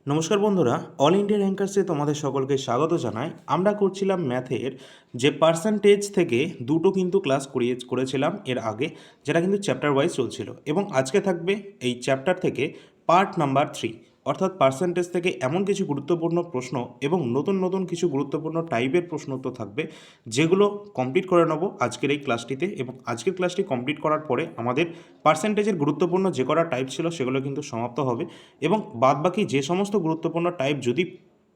নমস্কার বন্ধুরা, all India র্যাঙ্কার্সে তোমাদের সকলকে স্বাগত জানাই। আমরা করছিলাম ম্যাথের যে পার্সেন্টেজ থেকে দুটো কিন্তু ক্লাস করেছিলাম এর আগে, যেটা কিন্তু চ্যাপ্টার ওয়াইজ চলছিল, এবং আজকে থাকবে এই চ্যাপ্টার থেকে পার্ট নাম্বার 3, অর্থাৎ পার্সেন্টেজ থেকে এমন কিছু গুরুত্বপূর্ণ প্রশ্ন এবং নতুন নতুন কিছু গুরুত্বপূর্ণ টাইপের প্রশ্ন তো থাকবে, যেগুলো কমপ্লিট করে নেবো আজকের এই ক্লাসটিতে। এবং আজকের ক্লাসটি কমপ্লিট করার পরে আমাদের পার্সেন্টেজের গুরুত্বপূর্ণ যে কটা টাইপ ছিল সেগুলো কিন্তু সমাপ্ত হবে, এবং বাদবাকি যে সমস্ত গুরুত্বপূর্ণ টাইপ যদি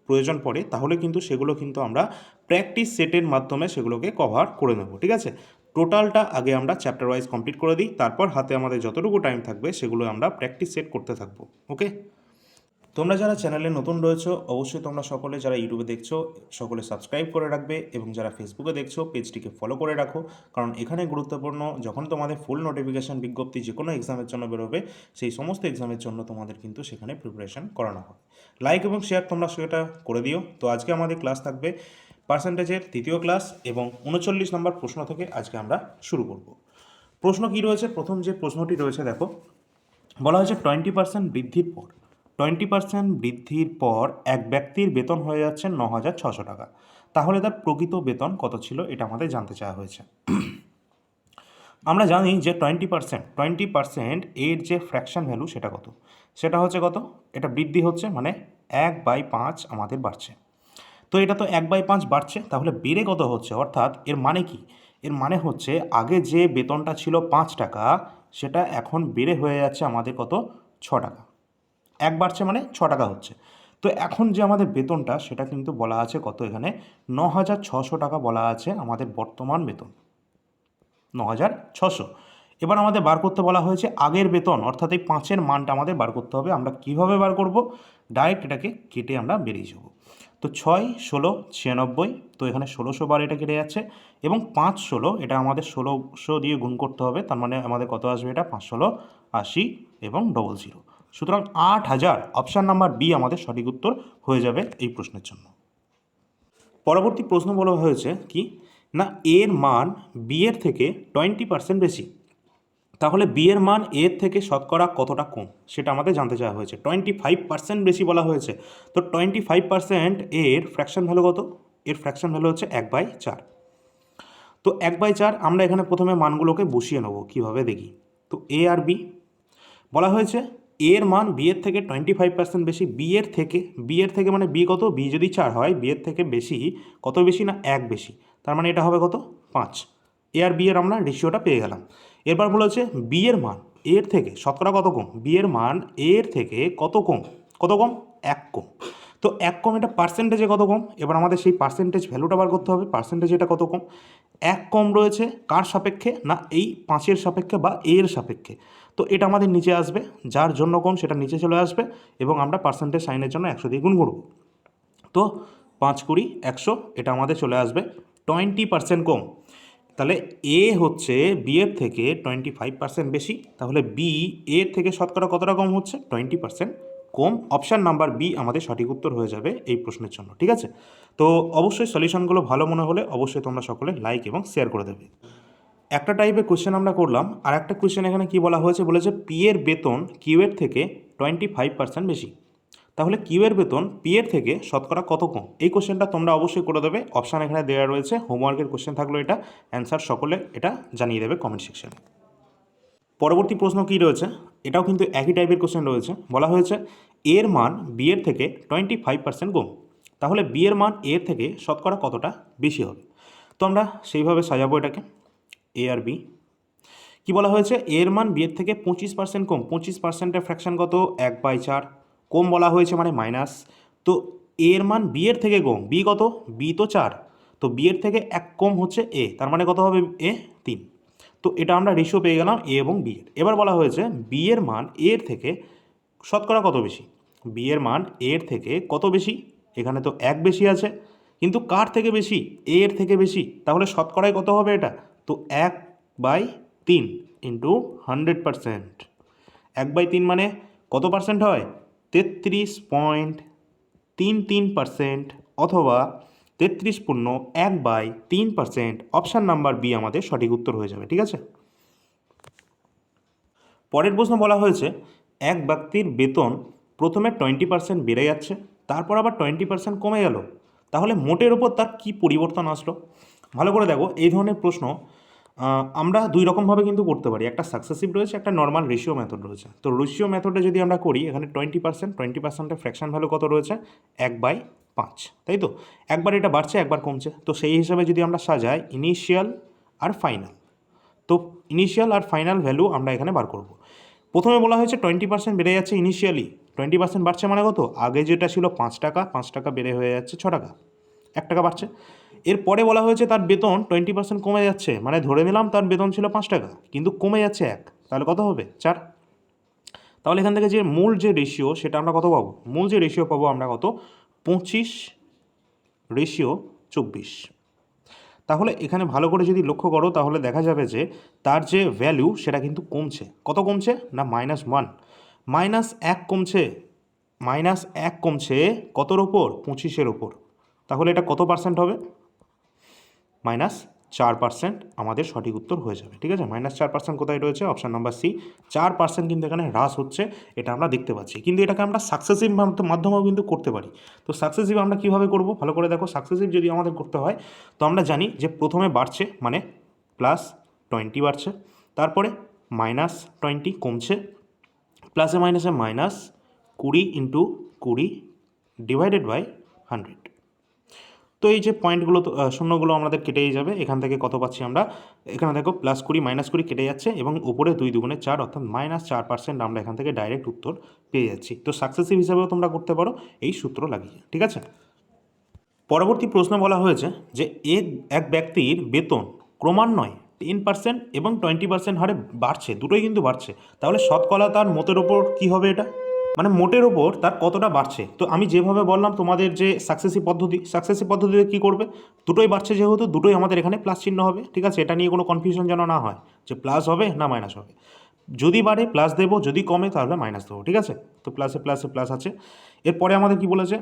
প্রয়োজন পড়ে তাহলে কিন্তু সেগুলো কিন্তু আমরা প্র্যাকটিস সেটের মাধ্যমে সেগুলোকে কভার করে নেব। ঠিক আছে, টোটালটা আগে আমরা চ্যাপ্টার ওয়াইজ কমপ্লিট করে দিই, তারপর হাতে আমাদের যতটুকু টাইম থাকবে সেগুলো আমরা প্র্যাকটিস সেট করতে থাকবো। ওকে, তোমরা যারা চ্যানেলে নতুন রয়েছো অবশ্যই তোমরা সকলে যারা ইউটিউবে দেখছো সকলে সাবস্ক্রাইব করে রাখবে, এবং যারা ফেসবুকে দেখছো পেজটিকে ফলো করে রাখো, কারণ এখানে গুরুত্বপূর্ণ যখন তোমাদের ফুল নোটিফিকেশান বিজ্ঞপ্তি যে কোনো এক্সামের জন্য বেরোবে সেই সমস্ত এক্সামের জন্য তোমাদের কিন্তু সেখানে প্রিপারেশন করানো হবে। লাইক এবং শেয়ার তোমরা সেটা করে দিও। তো আজকে আমাদের ক্লাস থাকবে পার্সেন্টেজের তৃতীয় ক্লাস, এবং 39 নম্বর প্রশ্ন থেকে আজকে আমরা শুরু করব। প্রশ্ন কী রয়েছে? প্রথম যে প্রশ্নটি রয়েছে দেখো, বলা হয়েছে 20% বৃদ্ধির পর 20% বৃদ্ধির পর এক ব্যক্তির বেতন হয়ে যাচ্ছে 9,600 টাকা, তাহলে তার প্রকৃত বেতন কত ছিল, এটা আমাদের জানতে চাওয়া হয়েছে। আমরা জানি যে 20% এর যে ফ্র্যাকশন ভ্যালু সেটা কত, সেটা হচ্ছে কত, এটা বৃদ্ধি হচ্ছে মানে 1/5 আমাদের বাড়ছে। তো এটা তো 1/5 বাড়ছে, তাহলে বেড়ে কত হচ্ছে, অর্থাৎ এর মানে কি? এর মানে হচ্ছে আগে যে বেতনটা ছিল 5 টাকা সেটা এখন বেড়ে হয়ে যাচ্ছে আমাদের কত, 6 টাকা। এক বাড়ছে মানে 6 টাকা হচ্ছে। তো এখন যে আমাদের বেতনটা সেটা কিন্তু বলা আছে কত, এখানে 9,600 টাকা বলা আছে আমাদের বর্তমান বেতন, 9,600। এবার আমাদের বার করতে বলা হয়েছে আগের বেতন, অর্থাৎ এই 5-এর মানটা আমাদের বার করতে হবে। আমরা কিভাবে বার করব? ডাইরেক্ট এটাকে কেটে আমরা বেরিয়ে যাব। তো 6, 16, 96, তো এখানে 1600 বার এটা কেটে যাচ্ছে, এবং 5, 16 এটা আমাদের 1600 দিয়ে গুণ করতে হবে, তার মানে আমাদের কত আসবে, এটা 5, 16, 80 এবং 00। সুতরাং 8,000, অপশান নাম্বার বি আমাদের সঠিক উত্তর হয়ে যাবে এই প্রশ্নের জন্য। পরবর্তী প্রশ্ন বলা হয়েছে কি না, এর মান বি এর থেকে 20% বেশি, তাহলে বি এর মান এর থেকে শতকরা কতটা কম সেটা আমাদের জানতে চাওয়া হয়েছে। 25% বেশি বলা হয়েছে, তো 25% এর ফ্র্যাকশন ভ্যালু কত? এর ফ্র্যাকশন ভ্যালু হচ্ছে 1/4। তো 1/4 আমরা এখানে প্রথমে মানগুলোকে বসিয়ে নেব, কীভাবে দেখি। তো এ আর বি বলা হয়েছে, এর মান বি এর থেকে 25% বেশি, বি এর থেকে মানে বি কত, বি যদি 4 হয় বি এর থেকে বেশি কত বেশি না 1 বেশি, তার মানে এটা হবে কত, 5। এ আর বি এর আমরা রেশিওটা পেয়ে গেলাম। এরপর বলেছে বি এর মান এর থেকে শতকরা কত কম, বি এর মান এর থেকে কত কম, কত কম, 1 কম। তো 1 কম, এটা পার্সেন্টেজে কত কম, এবার আমাদের সেই পার্সেন্টেজ ভ্যালুটা বার করতে হবে। পার্সেন্টেজ এটা কত কম, 1 কম রয়েছে কার সাপেক্ষে না এই 5-এর সাপেক্ষে বা এর সাপেক্ষে। তো এটা আমাদের নিচে আসবে, যার জন্য কম সেটা নিচে চলে আসবে, এবং আমরা পার্সেন্টেজ সাইনের জন্য 100 দিয়ে গুণ করব। তো 5, 20, 100, এটা আমাদের চলে আসবে 20% কম। তাহলে এ হচ্ছে বি এর থেকে 25% বেশি, তাহলে বি এর থেকে শতকরা কতটা কম হচ্ছে, 20% কম। অপশান নাম্বার বি আমাদের সঠিক উত্তর হয়ে যাবে এই প্রশ্নের জন্য। ঠিক আছে, তো অবশ্যই সলিউশনগুলো ভালো মনে হলে অবশ্যই তোমরা সকলে লাইক এবং শেয়ার করে দেবে। একটা টাইপের কোশ্চেন আমরা করলাম, আর একটা কোশ্চেন এখানে কি বলা হয়েছে, বলেছে পি এর বেতন কিউ এর থেকে 25% বেশি, তাহলে কিউ এর বেতন পি এর থেকে শতকরা কত কম। এই কোশ্চেনটা তোমরা অবশ্যই করে দেবে, অপশান এখানে দেওয়া রয়েছে, হোমওয়ার্কের কোশ্চেন থাকলো এটা, অ্যান্সার সকলে এটা জানিয়ে দেবে কমেন্ট সেকশনে। পরবর্তী প্রশ্ন কী রয়েছে, এটাও কিন্তু একই টাইপের কোশ্চেন রয়েছে। বলা হয়েছে এর মান বি এর থেকে 25% কম, তাহলে বি এর মান এর থেকে শতকরা কতটা বেশি হবে। তো আমরা সেইভাবে সাজাবো এটাকে, এ আর বি। কী বলা হয়েছে, এর মান বি এর থেকে 25% কম, 25%-এর ফ্র্যাকশন কত, 1/4। কম বলা হয়েছে মানে মাইনাস। তো এর মান বি এর থেকে কম, বি কত, বি তো 4, তো বি এর থেকে 1 কম হচ্ছে এ, তার মানে কত হবে, এ 3। তো এটা আমরা রেশিও পেয়ে গেলাম এ এবং বি এর। এবার বলা হয়েছে বি এর মান এর থেকে শতকরা কত বেশি, বি এর মান এর থেকে কত বেশি, এখানে তো 1 বেশি আছে, কিন্তু কার থেকে বেশি, এর থেকে বেশি, তাহলে শতকরায় কত হবে এটা, তো 1/3 ইন্টু 100%। 1/3 মানে কত পার্সেন্ট হয়, 33.33%, অথবা 33.1/3%। অপশান নাম্বার বি আমাদের সঠিক উত্তর হয়ে যাবে। ঠিক আছে, পরের প্রশ্ন বলা হয়েছে এক ব্যক্তির বেতন প্রথমে 20% বেড়ে যাচ্ছে, তারপর আবার 20% কমে গেল, তাহলে মোটের ওপর তার কী পরিবর্তন আসলো? ভালো করে দেখো, এই ধরনের প্রশ্ন আমরা দুই রকমভাবে কিন্তু করতে পারি। একটা সাকসেসিভ রয়েছে, একটা নর্মাল রেশিও মেথড রয়েছে। তো রেশিও মেথডে যদি আমরা করি, এখানে 20%, ফ্র্যাকশন ভ্যালু কত রয়েছে? 1/5, তাই তো? একবার এটা বাড়ছে, একবার কমছে। তো সেই হিসাবে যদি আমরা সাজাই ইনিশিয়াল আর ফাইনাল, তো ইনিশিয়াল আর ফাইনাল ভ্যালু আমরা এখানে বার করব। প্রথমে বলা হয়েছে 20% বেড়ে যাচ্ছে ইনিশিয়ালি, 20% বাড়ছে মানে কত? আগে যেটা ছিল 5 টাকা, 5 টাকা বেড়ে হয়ে যাচ্ছে 6 টাকা, 1 টাকা বাড়ছে। এরপরে বলা হয়েছে তার বেতন 20% কমে যাচ্ছে, মানে ধরে নিলাম তার বেতন ছিল 5 টাকা, কিন্তু কমে যাচ্ছে 1, তাহলে কত হবে? 4। তাহলে এখান থেকে যে মূল যে রেশিও সেটা আমরা কত পাবো? মূল যে রেশিও পাবো আমরা কত? 25/24। তাহলে এখানে ভালো করে যদি লক্ষ্য করো, তাহলে দেখা যাবে যে তার যে ভ্যালু সেটা কিন্তু কমছে। কত কমছে? না -1, -1 কমছে। -1 কমছে কতর ওপর? 25-এর ওপর। তাহলে এটা কত পার্সেন্ট হবে? -4% আমাদের সঠিক উত্তর হয়ে যাবে। ঠিক আছে, -4% কোথায় রয়েছে? Option number C. 4% কিন্তু এখানে হ্রাস হচ্ছে, এটা আমরা দেখতে পাচ্ছি। কিন্তু এটাকে আমরা সাকসেসিভ মাধ্যমেও কিন্তু করতে পারি। তো সাকসেসিভ আমরা কীভাবে করব? ভালো করে দেখো, সাকসেসিভ যদি আমাদের করতে হয়, তো আমরা জানি যে প্রথমে বাড়ছে মানে +20 বাড়ছে, তারপরে -20 কমছে, প্লাসে মাইনাসে -20 × 20 /100। তো এই যে পয়েন্টগুলো, তো শূন্যগুলো আমাদের কেটেই যাবে। এখান থেকে কত পাচ্ছি আমরা? এখানে দেখো +20 -20 কেটে যাচ্ছে, এবং উপরে 2 দুগুণে 4, অর্থাৎ -4% আমরা এখান থেকে ডাইরেক্ট উত্তর পেয়ে যাচ্ছি। তো সাকসেসিভ হিসাবেও তোমরা করতে পারো এই সূত্র লাগিয়ে। ঠিক আছে, পরবর্তী প্রশ্ন বলা হয়েছে যে এক ব্যক্তির বেতন ক্রমান্বয়ে 10% এবং 20% হারে বাড়ছে, দুটোই কিন্তু বাড়ছে। তাহলে শতকরা তার মোটের ওপর কী হবে? এটা মানে মোটের ওপর তার কতটা বাড়ছে। তো আমি যেভাবে বললাম তোমাদের যে সাকসেসিভ পদ্ধতিতে কী করবে? দুটোই বাড়ছে যেহেতু, দুটোই আমাদের এখানে প্লাস চিহ্ন হবে। ঠিক আছে, এটা নিয়ে কোনো কনফিউশন যেন না হয় যে প্লাস হবে না মাইনাস হবে। যদি বাড়ে প্লাস দেবো, যদি কমে তাহলে মাইনাস দেবো। ঠিক আছে, তো প্লাসে প্লাসে প্লাস আছে। এরপরে আমাদের কি বলেছে?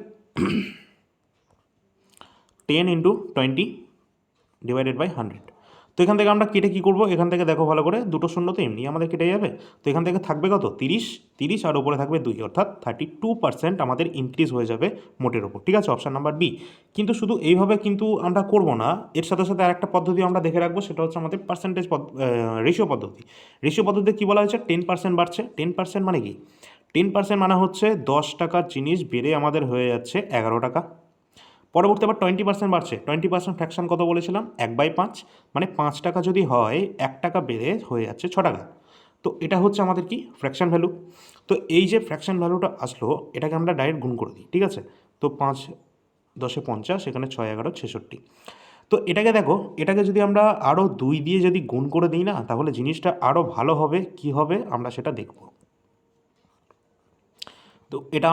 10 × 20 /100। তো এখান থেকে আমরা কেটে কী করবো? এখান থেকে দেখো ভালো করে, দুটো শূন্য তো এমনি আমাদের কেটে যাবে। তো এখান থেকে থাকবে কত? 30 আর ওপরে থাকবে 2, অর্থাৎ 32% আমাদের ইনক্রিজ হয়ে যাবে মোটের ওপর। ঠিক আছে, অপশান নাম্বার বি। কিন্তু শুধু এইভাবে কিন্তু আমরা করব না, এর সাথে সাথে আরেকটা পদ্ধতি আমরা দেখে রাখবো, সেটা হচ্ছে আমাদের রেশিও পদ্ধতি। রেশিও পদ্ধতিতে কী বলা হয়েছে? 10% বাড়ছে। 10% মানে কি? 10% মানে হচ্ছে 10 টাকার জিনিস বেড়ে আমাদের হয়ে যাচ্ছে 11 টাকা। পরবর্তী আবার 20% বাড়ছে। 20% ফ্র্যাকশন কত বলেছিলাম? 1/5, মানে 5 টাকা যদি হয়, 1 টাকা বেড়ে হয়ে যাচ্ছে 6 টাকা। তো এটা হচ্ছে আমাদের কি? Fraction value. তো এই যে ফ্র্যাকশন ভ্যালুটা আসলো, এটাকে আমরা ডাইরেক্ট গুণ করে দিই। ঠিক আছে, তো 5 10 50, এখানে 6 11 66। তো এটাকে দেখো, এটাকে যদি আমরা আরও 2 দিয়ে যদি গুণ করে দিই না, তাহলে জিনিসটা আরও ভালো হবে। কি হবে আমরা সেটা দেখব। তো এটা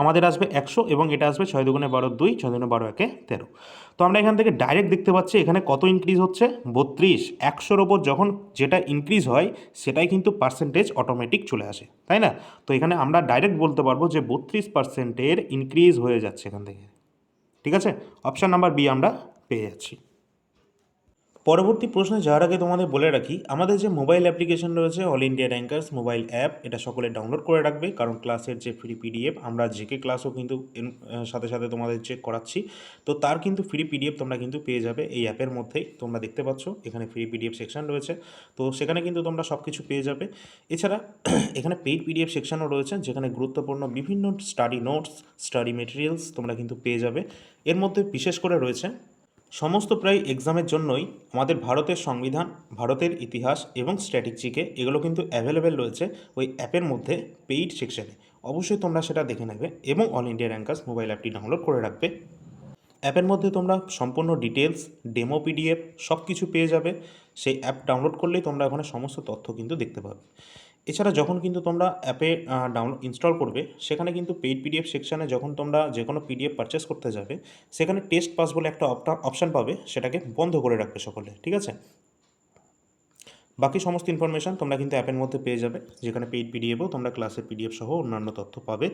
আমাদের আসবে 100, এবং এটা আসবে 6 দুগুণে 12 2, 6 দুগুণে 12 একে 13। তো আমরা এখান থেকে ডাইরেক্ট দেখতে পাচ্ছি এখানে কত ইনক্রিজ হচ্ছে? 32। 100-র ওপর যখন যেটা ইনক্রিজ হয়, সেটাই কিন্তু পার্সেন্টেজ অটোমেটিক চলে আসে, তাই না? তো এখানে আমরা ডাইরেক্ট বলতে পারবো যে 32%-এর ইনক্রিজ হয়ে যাচ্ছে এখান থেকে। ঠিক আছে, অপশান নাম্বার বি আমরা পেয়ে যাচ্ছি। পরবর্তী প্রশ্নে যাওয়ার আগে তোমাদের বলে রাখি, আমাদের যে মোবাইল অ্যাপ্লিকেশন রয়েছে all India rankers mobile app, এটা সকলে ডাউনলোড করে রাখবে, কারণ ক্লাসের যে ফ্রি পিডিএফ, আমরা জেকে ক্লাসও কিন্তু সাথে সাথে তোমাদের চেক করাচ্ছি। তো তার কিন্তু ফ্রি পিডিএফ তোমরা কিন্তু পেয়ে যাবে এই অ্যাপের মধ্যেই। তোমরা দেখতে পাচ্ছ এখানে ফ্রি পিডিএফ সেকশন রয়েছে, তো সেখানে কিন্তু তোমরা সব কিছু পেয়ে যাবে। এছাড়া এখানে পেইড পিডিএফ সেকশনও রয়েছে, যেখানে গুরুত্বপূর্ণ বিভিন্ন স্টাডি নোটস, স্টাডি মেটেরিয়ালস তোমরা কিন্তু পেয়ে যাবে। এর মধ্যে বিশেষ করে রয়েছে সমস্ত প্রায় এক্সামের জন্যই আমাদের ভারতের সংবিধান, ভারতের ইতিহাস এবং স্ট্র্যাটেজিকে, এগুলো কিন্তু অ্যাভেলেবেল রয়েছে ওই অ্যাপের মধ্যে পেইড সেকশনে। অবশ্যই তোমরা সেটা দেখে নেবে এবং অল ইন্ডিয়া র্যাঙ্কার্স মোবাইল অ্যাপটি ডাউনলোড করে রাখবে। অ্যাপের মধ্যে তোমরা সম্পূর্ণ ডিটেলস, ডেমো পিডিএফ সব কিছু পেয়ে যাবে। সেই অ্যাপ ডাউনলোড করলেই তোমরা ওখানে সমস্ত তথ্য কিন্তু দেখতে পাবে। এছাড়া যখন কিন্তু তোমরা অ্যাপে ইনস্টল করবে, সেখানে কিন্তু পেইড পিডিএফ সেকশানে যখন তোমরা যে কোনো পিডিএফ পারচেস করতে যাবে, সেখানে টেস্ট পাস বলে একটা অপশান পাবে, সেটাকে বন্ধ করে রাখবে সকলে। ঠিক আছে, বাকি সমস্ত ইনফরমেশান তোমরা কিন্তু অ্যাপের মধ্যে পেয়ে যাবে, যেখানে পেইড পিডিএফও তোমরা ক্লাসের পিডিএফ সহ অন্যান্য তথ্য পাবে।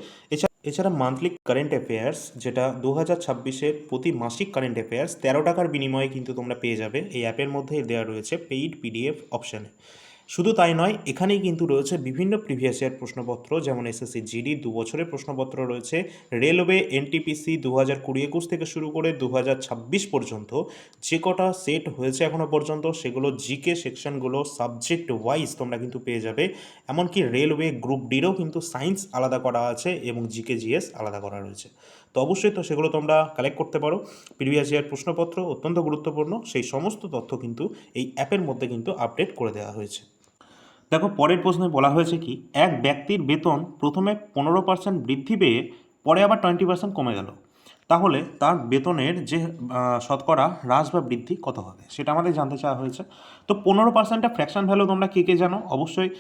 এছাড়া মান্থলি কারেন্ট অ্যাফেয়ার্স, যেটা 2026-এর প্রতি মাসিক কারেন্ট অ্যাফেয়ার্স 13 টাকার বিনিময়ে কিন্তু তোমরা পেয়ে যাবে। এই অ্যাপের মধ্যে দেওয়া রয়েছে পেইড পিডিএফ অপশানে। শুধু তাই নয়, এখানেই কিন্তু রয়েছে বিভিন্ন প্রিভিয়াস ইয়ার প্রশ্নপত্র, যেমন এসএসসি জিডি 2 বছরের প্রশ্নপত্র রয়েছে, রেলওয়ে এনটিপিসি 2020-21 থেকে শুরু করে 2026 পর্যন্ত যে কটা সেট হয়েছে এখনও পর্যন্ত, সেগুলো জিকে সেকশনগুলো সাবজেক্ট ওয়াইজ তোমরা কিন্তু পেয়ে যাবে। এমনকি রেলওয়ে গ্রুপ ডিরও কিন্তু সায়েন্স আলাদা করা আছে এবং জিকে জিএস আলাদা করা রয়েছে। তো অবশ্যই তো সেগুলো তোমরা কালেক্ট করতে পারো। প্রিভিয়াস ইয়ার প্রশ্নপত্র অত্যন্ত গুরুত্বপূর্ণ, সেই সমস্ত তথ্য কিন্তু এই অ্যাপের মধ্যে কিন্তু আপডেট করে দেওয়া হয়েছে। দেখো, পরের প্রশ্নে বলা হয়েছে কি, এক ব্যক্তির বেতন প্রথমে 15% বৃদ্ধি পেয়ে পরে আবার 20% কমে গেল, তাহলে তার বেতনের যে শতকরা হ্রাস বা বৃদ্ধি কত হবে, সেটা আমাদের জানতে চাওয়া হয়েছে। তো 15%টা ফ্র্যাকশন ভ্যালু তোমরা কে কে জানো, অবশ্যই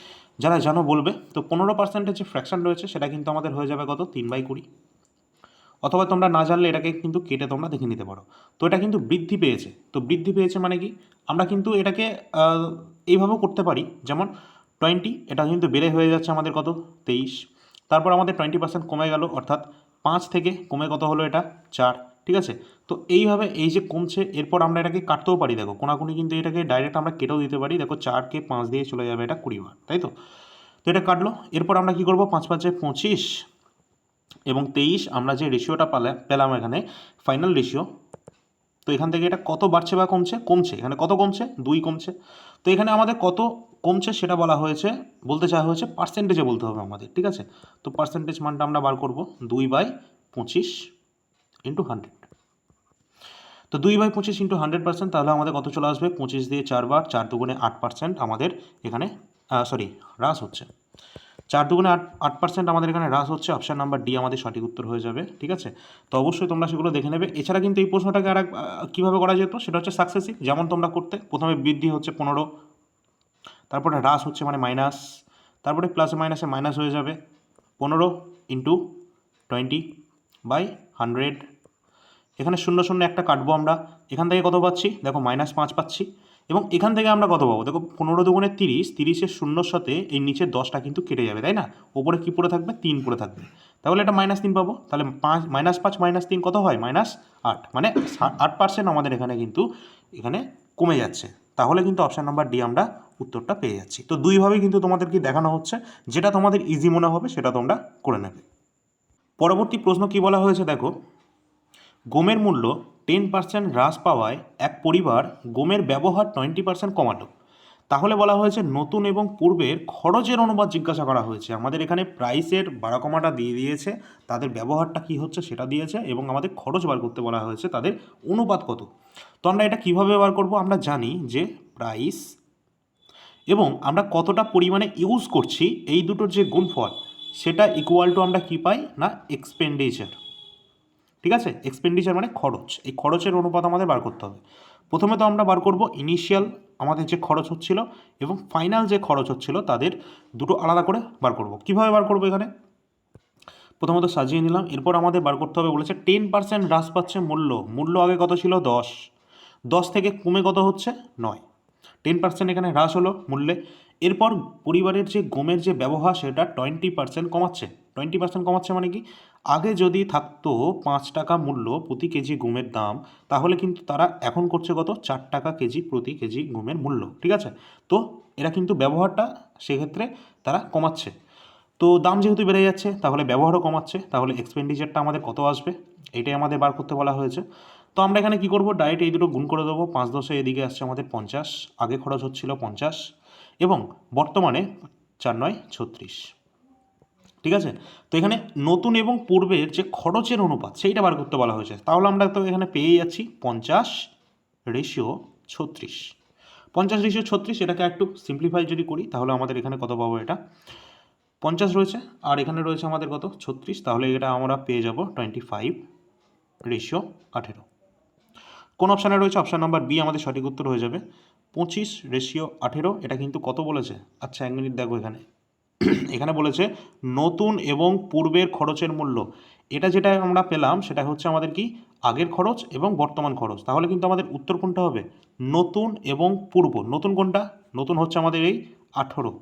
যারা জানো বলবে। তো 15%-এর যে ফ্র্যাকশন রয়েছে সেটা কিন্তু আমাদের হয়ে যাবে কত, 3/20। অথবা তোমরা না জানলে এটাকে কিন্তু কেটে তোমরা দেখে নিতে পারো। তো এটা কিন্তু বৃদ্ধি পেয়েছে, তো বৃদ্ধি পেয়েছে মানে কি, আমরা কিন্তু এটাকে এইভাবেও করতে পারি, যেমন 20, এটা কিন্তু বেড়ে হয়ে যাচ্ছে আমাদের কত, 23। তারপর আমাদের 20% কমে গেল, অর্থাৎ 5 থেকে কমে কত হলো, এটা 4। ঠিক আছে, তো এইভাবে এই যে কমছে, এরপর আমরা এটাকে কাটতেও পারি, দেখো কোনাকুনি কিন্তু এটাকে ডাইরেক্ট আমরা কেটেও দিতে পারি। দেখো 4কে 5 দিয়ে চলে যাবে এটা 20 বার, তাই তো। তো এটা কাটলো, এরপর আমরা কি করব, 5 5 25 এবং 23, আমরা যে রেশিওটা পেলাম এখানে ফাইনাল রেশিও। তো এখান থেকে এটা কত বাড়ছে বা কমছে, কমছে, এখানে কত কমছে, 2 কমছে। তো এখানে আমাদের কত কমছে সেটা বলা হয়েছে, বলতে চাওয়া হয়েছে পার্সেন্টেজে বলতে হবে আমাদের। ঠিক আছে, তো পার্সেন্টেজ মানটা আমরা বার করব 2/25 ইন্টু 100। তো 2/25 ইন্টু 100%, তাহলে আমাদের কত চলে আসবে, 25 দিয়ে 4 বার, 4 দুগুণে 8% আমাদের এখানে হ্রাস হচ্ছে। 4 দুগুণে 8% আমাদের এখানে হ্রাস হচ্ছে। অপশান নাম্বার ডি আমাদের সঠিক উত্তর হয়ে যাবে। ঠিক আছে, তো অবশ্যই তোমরা সেগুলো দেখে নেবে। এছাড়া কিন্তু এই প্রশ্নটাকে আর কীভাবে করা যেত, সেটা হচ্ছে সাকসেসিভ, যেমন তোমরা করতে প্রথমে বৃদ্ধি হচ্ছে 15, তারপরে হ্রাস হচ্ছে মানে মাইনাস, তারপরে প্লাসে মাইনাসে মাইনাস হয়ে যাবে 15 ইন্টু 20/100। এখানে 0 0 একটা কাটবো আমরা, এখান থেকে কত পাচ্ছি, দেখো -5 পাচ্ছি। এবং এখান থেকে আমরা কত পাবো, দেখো 15 দুগুণে 30, 30-এর শূন্যর সাথে এই নিচের 10টা কিন্তু কেটে যাবে, তাই না। ওপরে কী পড়ে থাকবে, 3 পড়ে থাকবে, তাহলে এটা -3 পাবো। তাহলে -5 -3 কত হয়, -8, মানে 8% আমাদের এখানে কিন্তু এখানে কমে যাচ্ছে। তাহলে কিন্তু অপশান নাম্বার ডি আমরা উত্তরটা পেয়ে যাচ্ছি। তো দুইভাবেই কিন্তু তোমাদেরকে দেখানো হচ্ছে, যেটা তোমাদের ইজি মনে হবে সেটা তোমরা করে নেবে। পরবর্তী প্রশ্ন কি বলা হয়েছে, দেখো, গমের মূল্য 10% হ্রাস পাওয়ায় এক পরিবার গমের ব্যবহার 20% কমালো, তাহলে বলা হয়েছে নতুন এবং পূর্বের খরচের অনুপাত জিজ্ঞাসা করা হয়েছে। আমাদের এখানে প্রাইসের বাড়া কমাটা দিয়ে দিয়েছে, তাদের ব্যবহারটা কি হচ্ছে সেটা দিয়েছে, এবং আমাদের খরচ বার করতে বলা হয়েছে তাদের অনুপাত কত। তো আমরা এটা কিভাবে বার করব, আমরা জানি যে প্রাইস এবং আমরা কতটা পরিমাণে ইউজ করছি, এই দুটোর যে গুণফল সেটা ইকুয়াল টু আমরা কী পাই না, এক্সপেন্ডিচার। ঠিক আছে, এক্সপেন্ডিচার মানে খরচ, এই খরচের অনুপাত আমাদের বার করতে হবে। প্রথমে তো আমরা বার করব ইনিশিয়াল আমাদের যে খরচ হচ্ছিল এবং ফাইনাল যে খরচ হচ্ছিল, তাদের দুটো আলাদা করে বার করব। কিভাবে বার করব, এখানে প্রথমত সাজিয়ে নিলাম। এরপর আমাদের বার করতে হবে, বলেছে 10% হ্রাস পাচ্ছে মূল্য আগে কত ছিল, 10 থেকে কমে কত হচ্ছে, 9। 10% এখানে হ্রাস হলো মূল্যে। এরপর পরিবারের যে গমের যে ব্যবহার সেটা 20% কমাচ্ছে। 20% কমাচ্ছে মানে কি, আগে যদি থাকতো 5 টাকা মূল্য প্রতি কেজি গমের দাম, তাহলে কিন্তু তারা এখন করছে কত, 4 টাকা কেজি প্রতি কেজি গমের মূল্য। ঠিক আছে, তো এরা কিন্তু ব্যবহারটা সেক্ষেত্রে তারা কমাচ্ছে। তো দাম যেহেতু বেড়ে যাচ্ছে, তাহলে ব্যবহারও কমাচ্ছে, তাহলে এক্সপেন্ডিচারটা আমাদের কত আসবে, এটাই আমাদের বার করতে বলা হয়েছে। তো আমরা এখানে কি করব, ডাইরেক্ট এই দুটো গুণ করে দেবো। 5 10 এদিকে আসছে আমাদের 50, আগে খরচ হচ্ছিল 50 এবং বর্তমানে 4 9 36। ঠিক আছে, তো এখানে নতুন এবং পূর্বের যে খরচের অনুপাত সেইটা বার করতে বলা হয়েছে। তাহলে আমরা তো এখানে পেয়ে যাচ্ছি 50/36। 50/36, এটাকে একটু সিম্পলিফাই যদি করি, তাহলে আমাদের এখানে কত পাবো, এটা 50 রয়েছে আর এখানে রয়েছে আমাদের কত, 36, তাহলে এটা আমরা পেয়ে যাব 25/18। কোন অপশানে রয়েছে, অপশান নাম্বার বি আমাদের সঠিক উত্তর হয়ে যাবে। 25/18, এটা কিন্তু কত বলেছে, আচ্ছা 1 মিনিট দেখো, এখানে বলেছে নতুন এবং পূর্বের খরচের মূল্য। এটা যেটা আমরা পেলাম সেটা হচ্ছে আমাদের কি, আগের খরচ এবং বর্তমান খরচ। তাহলে কিন্তু আমাদের উত্তর কোনটা হবে, নতুন এবং পূর্ব। নতুন কোনটা, নতুন হচ্ছে আমাদের এই 18,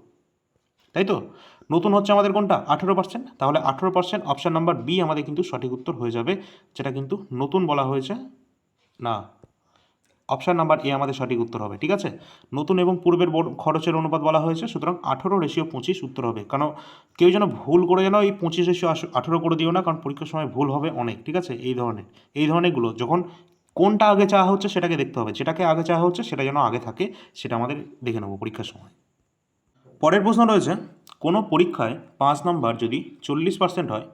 তাই তো। নতুন হচ্ছে আমাদের কোনটা, 18%, তাহলে 18% অপশান নাম্বার বি আমাদের কিন্তু সঠিক উত্তর হয়ে যাবে, যেটা কিন্তু নতুন বলা হয়েছে না, অপশান নাম্বার এ আমাদের সঠিক উত্তর হবে। ঠিক আছে, নতুন এবং পূর্বের খরচের অনুপাত বলা হয়েছে, সুতরাং 18:25 উত্তর হবে। কারণ কেউ যেন ভুল করে যেন এই 25:18 করে দিও না, কারণ পরীক্ষার সময় ভুল হবে অনেক। ঠিক আছে, এই ধরনেরগুলো যখন কোনটা আগে চাওয়া হচ্ছে সেটাকে দেখতে হবে, যেটাকে আগে চাওয়া হচ্ছে সেটা যেন আগে থাকে, সেটা আমাদের দেখে নেবো পরীক্ষার সময়। পরের প্রশ্ন রয়েছে, কোনো পরীক্ষায় 5 নাম্বার যদি 40% হয়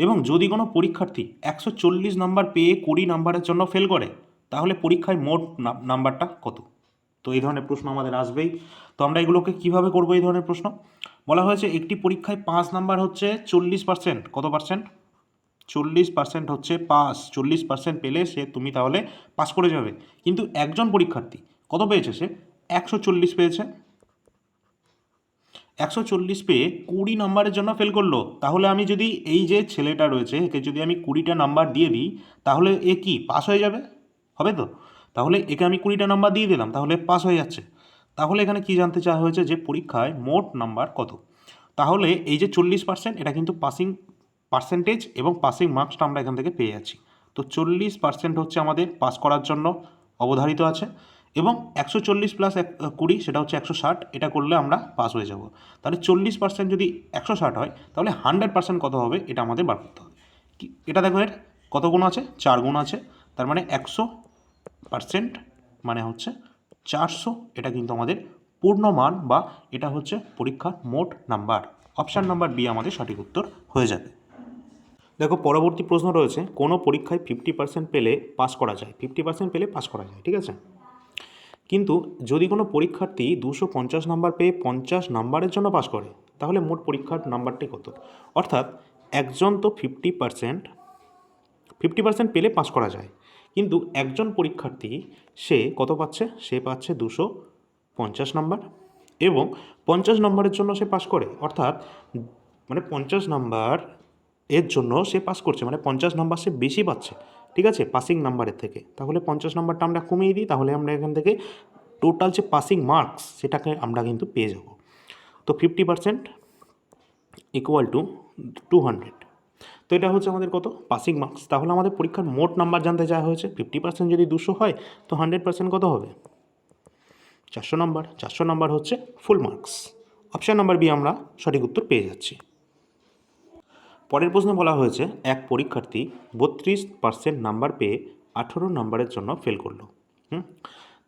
এবং যদি কোনো পরীক্ষার্থী 140 নাম্বার পেয়ে 20 নাম্বারের জন্য ফেল করে, তাহলে পরীক্ষায় মোট নাম্বারটা কত? তো এই ধরনের প্রশ্ন আমাদের আসবেই। তো আমরা এগুলোকে কিভাবে করবো? এই ধরনের প্রশ্ন বলা হয়েছে একটি পরীক্ষায় 5 নাম্বার হচ্ছে 40%, কত পার্সেন্ট? 40% হচ্ছে পাস। 40% পেলে তুমি তাহলে পাস করে যাবে। কিন্তু একজন পরীক্ষার্থী কত পেয়েছে? সে 140 পেয়েছে। 140 পেয়ে 20 নাম্বারের জন্য ফেল করলো। তাহলে আমি যদি এই যে ছেলেটা রয়েছে একে যদি আমি 20টা নাম্বার দিয়ে দিই, তাহলে এ কি পাস হয়ে যাবে? হবে তো? তাহলে একে আমি 20টা নাম্বার দিয়ে দিলাম, তাহলে পাস হয়ে যাচ্ছে। তাহলে এখানে কি জানতে চাওয়া হয়েছে? যে পরীক্ষায় মোট নাম্বার কত। তাহলে এই যে 40% এটা কিন্তু পাসিং পার্সেন্টেজ এবং পাসিং মার্কসটা আমরা এখান থেকে পেয়ে যাচ্ছি। তো 40% হচ্ছে আমাদের পাস করার জন্য অবধারিত আছে, এবং 140 প্লাস 20 সেটা হচ্ছে 160, এটা করলে আমরা পাস হয়ে যাব। তাহলে 40% যদি 160 হয়, তাহলে 100% কত হবে এটা আমাদের বার করতে হবে। এটা দেখো, এর কত গুণ আছে? 4 গুণ আছে। তার মানে 100% মানে হচ্ছে 400। এটা কিন্তু আমাদের পূর্ণ মান, বা এটা হচ্ছে পরীক্ষার মোট নাম্বার। অপশান নাম্বার বি আমাদের সঠিক উত্তর হয়ে যাবে। দেখো, পরবর্তী প্রশ্ন রয়েছে, কোনো পরীক্ষায় 50% পেলে পাস করা যায়। 50% পেলে পাস করা যায়, ঠিক আছে। কিন্তু যদি কোনো পরীক্ষার্থী 250 নাম্বার পেয়ে 50 নাম্বারের জন্য পাস করে, তাহলে মোট পরীক্ষার নাম্বারটি কত? অর্থাৎ একজন তো 50% পেলে পাস করা যায়, কিন্তু একজন পরীক্ষার্থী সে কত পাচ্ছে? সে পাচ্ছে 250 নাম্বার, এবং 50 নম্বরের জন্য সে পাস করে, অর্থাৎ মানে 50 নাম্বার এর জন্য সে পাস করছে, মানে 50 নাম্বার সে বেশি পাচ্ছে। ঠিক আছে, পাসিং নাম্বারের থেকে। তাহলে 50 নাম্বারটা আমরা কমিয়ে দিই, তাহলে আমরা এখান থেকে টোটাল যে পাসিং মার্কস সেটাকে আমরা কিন্তু পেয়ে যাব। তো 50% ইকুয়াল টু 200। তো এটা হচ্ছে আমাদের কত? Passing marks. তাহলে আমাদের পরীক্ষার মোট নাম্বার জানতে চাওয়া হয়েছে। 50% যদি 200 হয়, তো 100% কত হবে? 400 নাম্বার। 400 নাম্বার হচ্ছে full marks. Option number B আমরা সঠিক উত্তর পেয়ে যাচ্ছি। পরের প্রশ্নে বলা হয়েছে, এক পরীক্ষার্থী 32% নাম্বার পেয়ে 18 নাম্বারের জন্য ফেল করলো।